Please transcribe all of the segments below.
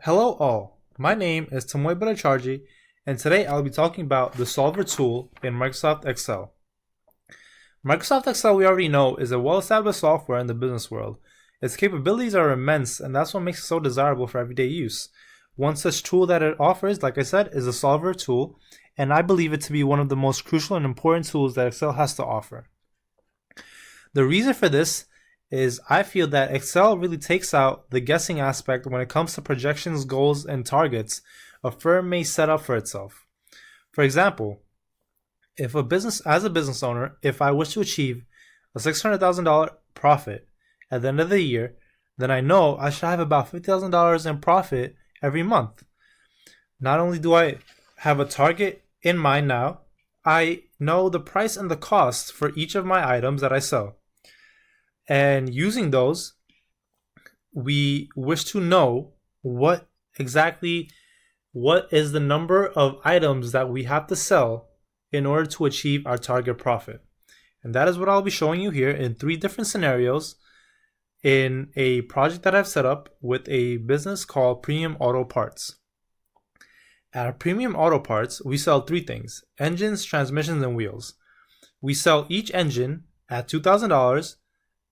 Hello all, my name is Tamoy Bhattacharjee, and today I'll be talking about the Solver tool in Microsoft Excel. Microsoft Excel, we already know, is a well-established software in the business world. Its capabilities are immense, and that's what makes it so desirable for everyday use. One such tool that it offers, like I said, is the Solver tool, and I believe it to be one of the most crucial and important tools that Excel has to offer. The reason for this is I feel that Excel really takes out the guessing aspect when it comes to projections, goals, and targets a firm may set up for itself. For example, if a business owner, if I wish to achieve a $600,000 profit at the end of the year, then I know I should have about $50,000 in profit every month. Not only do I have a target in mind now, I know the price and the cost for each of my items that I sell. And using those, we wish to know what is the number of items that we have to sell in order to achieve our target profit. And that is what I'll be showing you here in 3 different scenarios in a project that I've set up with a business called Premium Auto Parts. At Premium Auto Parts, we sell 3 things: engines, transmissions, and wheels. We sell each engine at $2,000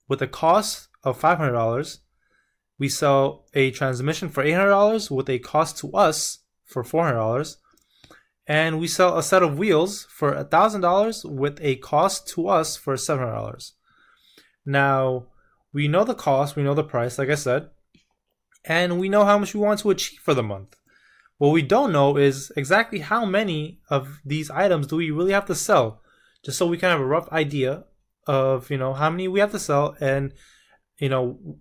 with a cost of $500. We sell a transmission for $800 with a cost to us for $400. And we sell a set of wheels for $1,000 with a cost to us for $700. Now, we know the cost, we know the price, like I said, and we know how much we want to achieve for the month. What we don't know is exactly how many of these items do we really have to sell, just so we can have a rough idea of how many we have to sell, and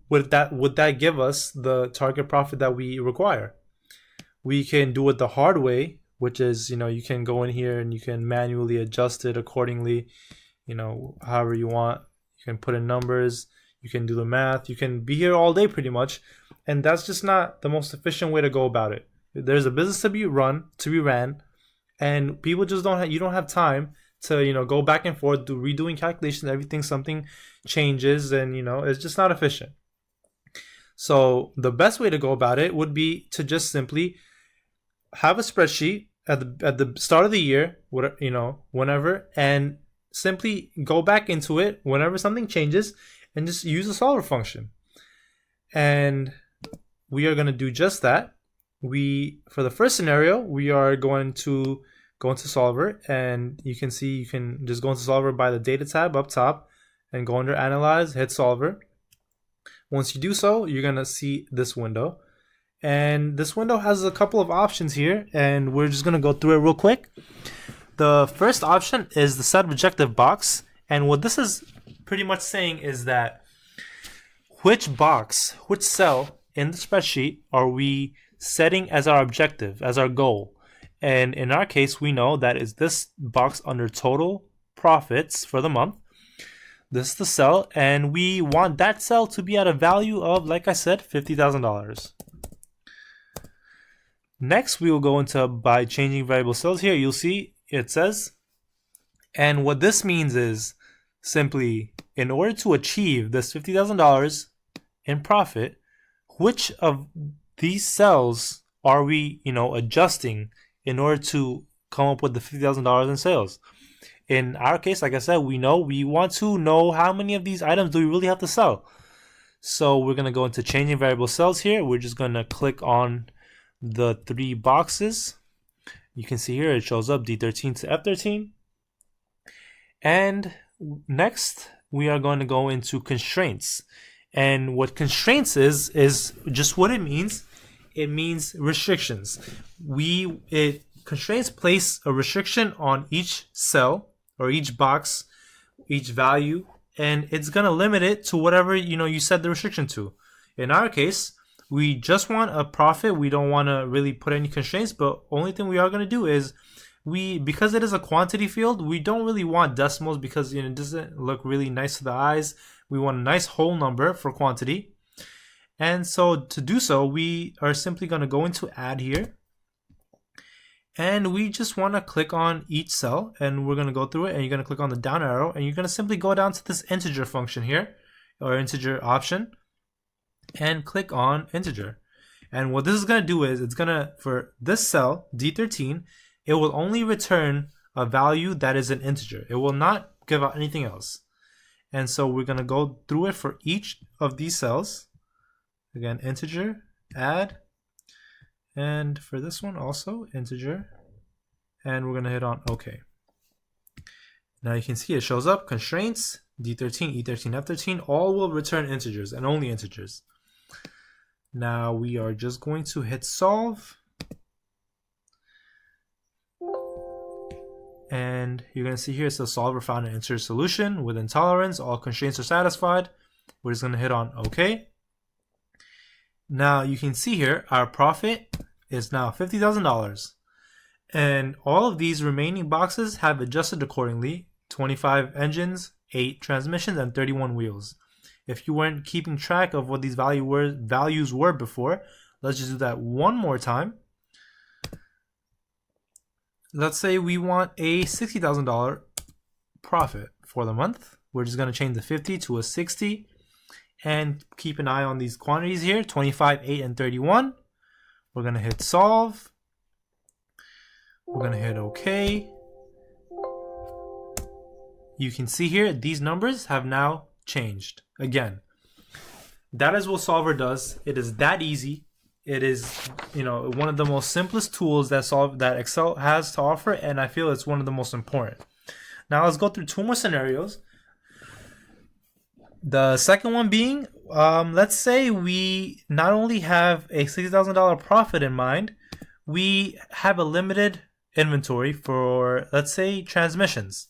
would that give us the target profit that we require. We can do it the hard way, which is you can go in here and you can manually adjust it accordingly, however you want. You can put in numbers, you can do the math, you can be here all day pretty much, and that's just not the most efficient way to go about it. There's a business to be ran, and people just you don't have time to go back and forth, redoing calculations, something changes, and it's just not efficient. So the best way to go about it would be to just simply have a spreadsheet at the start of the year, whenever, and simply go back into it whenever something changes, and just use the solver function. And we are going to do just that. For the first scenario, we are going to go into Solver, and you can see you can just go into Solver by the Data tab up top and go under Analyze, hit Solver. Once you do so, you're going to see this window. And this window has a couple of options here, and we're just going to go through it real quick. The first option is the Set Objective box, and what this is pretty much saying is that which cell in the spreadsheet are we setting as our objective, as our goal. And in our case, we know that is this box under total profits for the month. This is the cell, and we want that cell to be at a value of, like I said, $50,000. Next, we will go into by changing variable cells here. You'll see it says, and what this means is simply in order to achieve this $50,000 in profit, which of these cells are we, adjusting in order to come up with the $50,000 in sales. In our case, like I said, we want to know how many of these items do we really have to sell. So we're going to go into changing variable cells here. We're just going to click on the 3 boxes. You can see here it shows up D13 to F13. And next, we are going to go into constraints. And what constraints is just what it means. It means restrictions. Constraints place a restriction on each cell or each box, each value, and it's gonna limit it to whatever you set the restriction to. In our case, we just want a profit. We don't want to really put any constraints, but only thing we are gonna do is because it is a quantity field, we don't really want decimals because it doesn't look really nice to the eyes. We want a nice whole number for quantity. And so to do so, we are simply going to go into Add here. And we just want to click on each cell, and we're going to go through it, and you're going to click on the down arrow, and you're going to simply go down to this integer function here, or integer option, and click on integer. And what this is going to do is it's going to, for this cell, D13, it will only return a value that is an integer. It will not give out anything else. And so we're going to go through it for each of these cells. Again, integer, add. And for this one also, integer. And we're going to hit on OK. Now you can see it shows up, constraints, D13, E13, F13, all will return integers and only integers. Now we are just going to hit solve. And you're going to see here it says solver found an integer solution with intolerance. All constraints are satisfied. We're just going to hit on OK. Now you can see here our profit is now $50,000. And all of these remaining boxes have adjusted accordingly. 25 engines, 8 transmissions, and 31 wheels. If you weren't keeping track of what these values were before, let's just do that one more time. Let's say we want a $60,000 profit for the month. We're just going to change the 50 to a 60 and keep an eye on these quantities here, 25, 8, and 31. We're going to hit solve. We're going to hit OK. You can see here these numbers have now changed. Again, that is what Solver does. It is that easy. It is, one of the most simplest tools that Excel has to offer, and I feel it's one of the most important. Now let's go through 2 more scenarios. The second one being, let's say we not only have a $60,000 profit in mind, we have a limited inventory for, let's say, transmissions.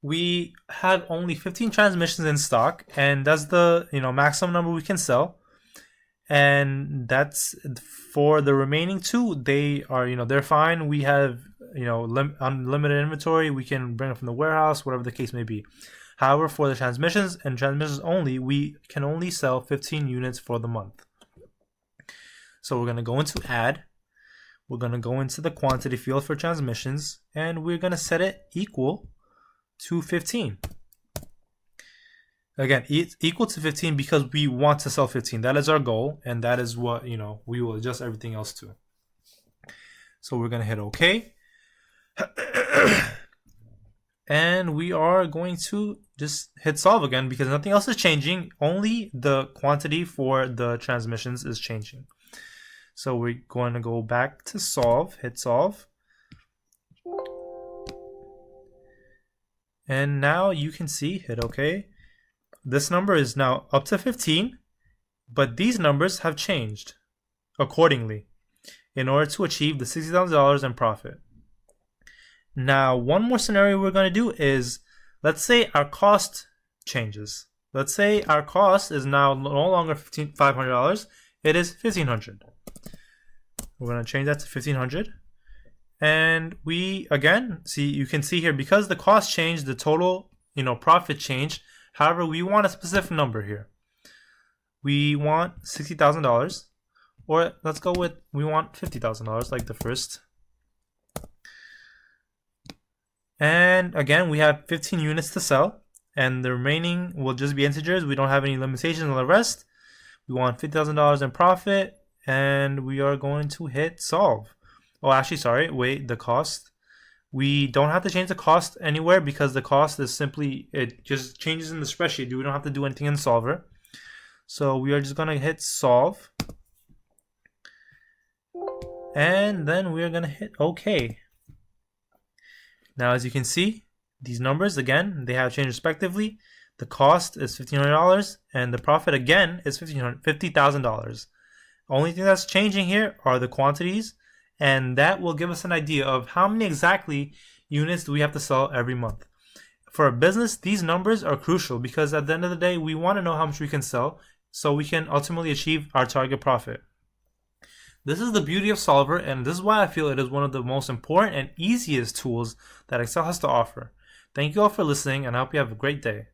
We have only 15 transmissions in stock, and that's the maximum number we can sell. And that's for the remaining 2. They are they're fine. We have unlimited inventory. We can bring it from the warehouse, whatever the case may be. However, for the transmissions and transmissions only, we can only sell 15 units for the month. So we're going to go into add. We're going to go into the quantity field for transmissions, and we're going to set it equal to 15. Again, it's equal to 15 because we want to sell 15. That is our goal, and that is what we will adjust everything else to. So we're going to hit OK. And we are going to just hit solve again because nothing else is changing. Only the quantity for the transmissions is changing. So we're going to go back to solve, hit solve. And now you can see, hit OK. This number is now up to 15, but these numbers have changed accordingly in order to achieve the $60,000 in profit. Now, one more scenario we're going to do is, let's say our cost changes. Let's say our cost is now no longer $500, it is $1,500. We're going to change that to $1,500. And we, again, you can see here, because the cost changed, the total, profit changed. However, we want a specific number here. We want $60,000, or let's go with, we want $50,000, like the first. And again, we have 15 units to sell, and the remaining will just be integers. We don't have any limitations on the rest. We want $50,000 in profit, and we are going to hit solve. Oh, actually, sorry, wait, the cost. We don't have to change the cost anywhere because the cost is simply, it just changes in the spreadsheet. We don't have to do anything in Solver. So we are just going to hit solve. And then we are going to hit OK. Now, as you can see, these numbers, again, they have changed respectively. The cost is $1,500 and the profit, again, is $50,000. Only thing that's changing here are the quantities, and that will give us an idea of how many exactly units do we have to sell every month. For a business, these numbers are crucial because at the end of the day, we want to know how much we can sell so we can ultimately achieve our target profit. This is the beauty of Solver, and this is why I feel it is one of the most important and easiest tools that Excel has to offer. Thank you all for listening, and I hope you have a great day.